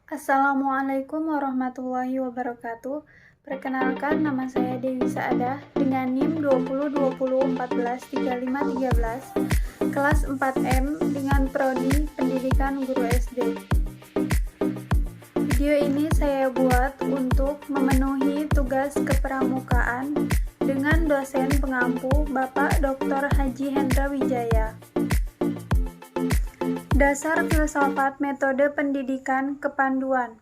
Assalamualaikum warahmatullahi wabarakatuh. Perkenalkan, nama saya Dewi Saadah dengan NIM 2020143513, kelas 4M dengan prodi Pendidikan Guru SD. Video ini saya buat untuk memenuhi tugas kepramukaan dengan dosen pengampu Bapak Dr. Haji Hendra Wijaya. Dasar filsafat metode pendidikan kepanduan.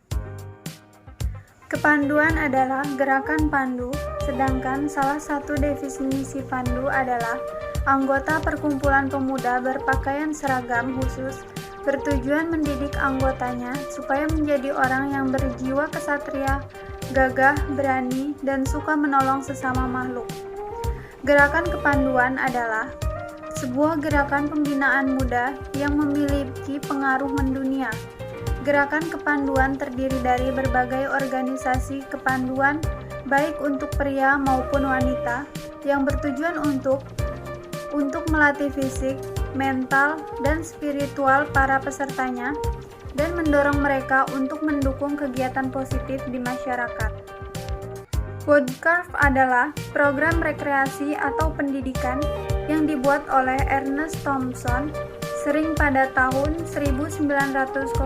Kepanduan adalah gerakan pandu, sedangkan salah satu definisi pandu adalah anggota perkumpulan pemuda berpakaian seragam khusus bertujuan mendidik anggotanya supaya menjadi orang yang berjiwa kesatria, gagah, berani, dan suka menolong sesama makhluk. Gerakan kepanduan adalah sebuah gerakan pembinaan muda yang memiliki pengaruh mendunia. Gerakan kepanduan terdiri dari berbagai organisasi kepanduan, baik untuk pria maupun wanita, yang bertujuan untuk melatih fisik, mental, dan spiritual para pesertanya, dan mendorong mereka untuk mendukung kegiatan positif di masyarakat. Woodcraft adalah program rekreasi atau pendidikan yang dibuat oleh Ernest Thompson sering pada tahun 1902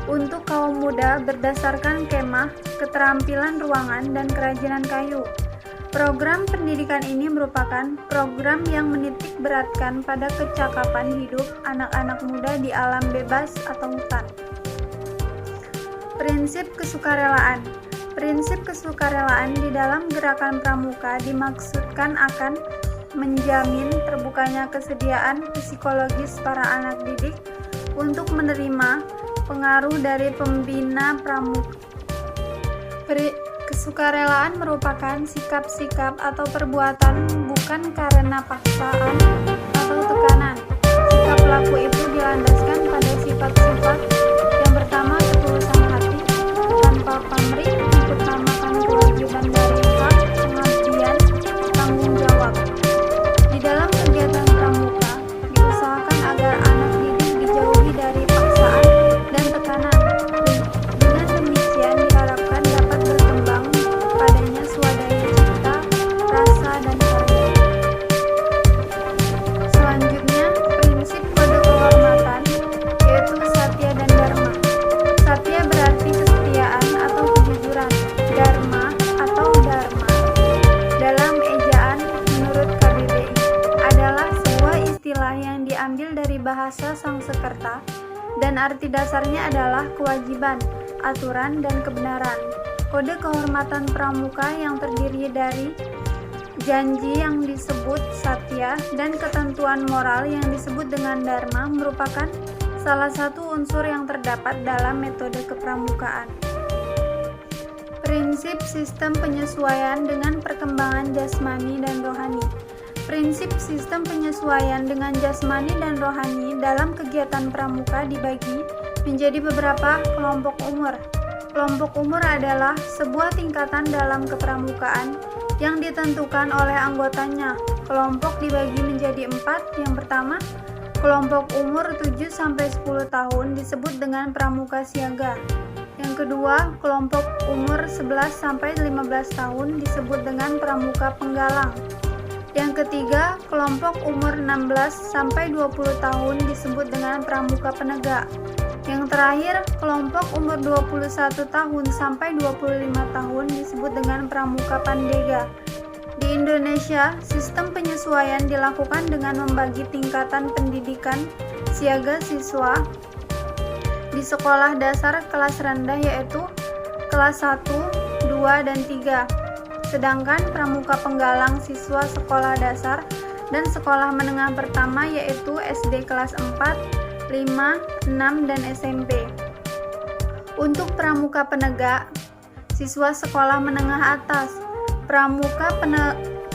untuk kaum muda berdasarkan kemah, keterampilan ruangan, dan kerajinan kayu. Program pendidikan ini merupakan program yang menitik beratkan pada kecakapan hidup anak-anak muda di alam bebas atau hutan. Prinsip kesukarelaan. Prinsip kesukarelaan di dalam gerakan pramuka dimaksudkan akan menjamin terbukanya kesediaan psikologis para anak didik untuk menerima pengaruh dari pembina pramuka. Kesukarelaan merupakan sikap-sikap atau perbuatan bukan karena paksaan atau tekanan. Sikap pelaku itu dilandaskan pada sifat-sifat yang pertama, ketulusan hati, tanpa pamrih, mengutamakan kewajiban dari hak, pengabdian, tanggung jawab. Di dalam kegiatan pramuka, diusahakan agar anak didik dijauhi dari paksaan dan tekanan. Dengan demikian diharapkan dapat berkembang padanya swadaya cipta, rasa, dan karya. Selanjutnya, prinsip kode kehormatan, yaitu satya dan dharma. Satya berarti kesetiaan atau kejujuran, dharma atau dharma dalam ejaan menurut KBBI adalah sebuah istilah yang diambil dari bahasa Sanskerta dan arti dasarnya adalah kewajiban, aturan, dan kebenaran. Kode kehormatan pramuka yang terdiri dari janji yang disebut satya dan ketentuan moral yang disebut dengan dharma merupakan salah satu unsur yang terdapat dalam metode kepramukaan. Prinsip sistem penyesuaian dengan perkembangan jasmani dan rohani. Prinsip sistem penyesuaian dengan jasmani dan rohani dalam kegiatan pramuka dibagi menjadi beberapa kelompok umur. Kelompok umur adalah sebuah tingkatan dalam kepramukaan yang ditentukan oleh anggotanya. Kelompok dibagi menjadi 4. Yang pertama, kelompok umur 7-10 tahun disebut dengan pramuka siaga. Yang kedua, kelompok umur 11-15 tahun disebut dengan pramuka penggalang. Yang ketiga, kelompok umur 16-20 tahun disebut dengan pramuka penegak. Yang terakhir, kelompok umur 21 tahun sampai 25 tahun disebut dengan pramuka pandega. Di Indonesia, sistem penyesuaian dilakukan dengan membagi tingkatan pendidikan siaga siswa di sekolah dasar kelas rendah yaitu kelas 1, 2, dan 3. Sedangkan pramuka penggalang siswa sekolah dasar dan sekolah menengah pertama yaitu SD kelas 4, 5, 6, dan SMP. Untuk pramuka penegak, siswa sekolah menengah atas, pramuka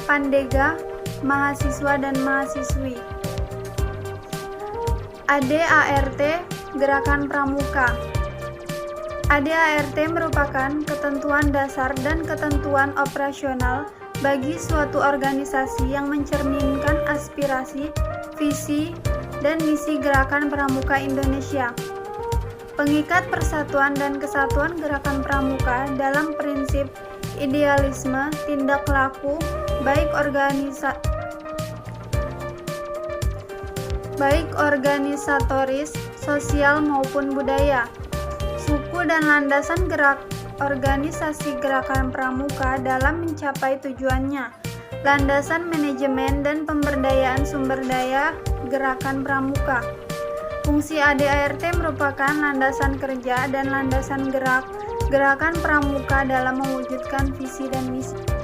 pandega, mahasiswa dan mahasiswi. ADART, Gerakan Pramuka. ADART merupakan ketentuan dasar dan ketentuan operasional bagi suatu organisasi yang mencerminkan aspirasi, visi, dan misi Gerakan Pramuka Indonesia. pengikat persatuan dan kesatuan gerakan pramuka dalam prinsip idealisme, tindak laku, baik organisatoris, sosial maupun budaya, suku dan landasan organisasi gerakan pramuka dalam mencapai tujuannya, landasan manajemen dan pemberdayaan sumber daya gerakan pramuka. Fungsi ADART merupakan landasan kerja dan landasan gerakan pramuka dalam mewujudkan visi dan misi.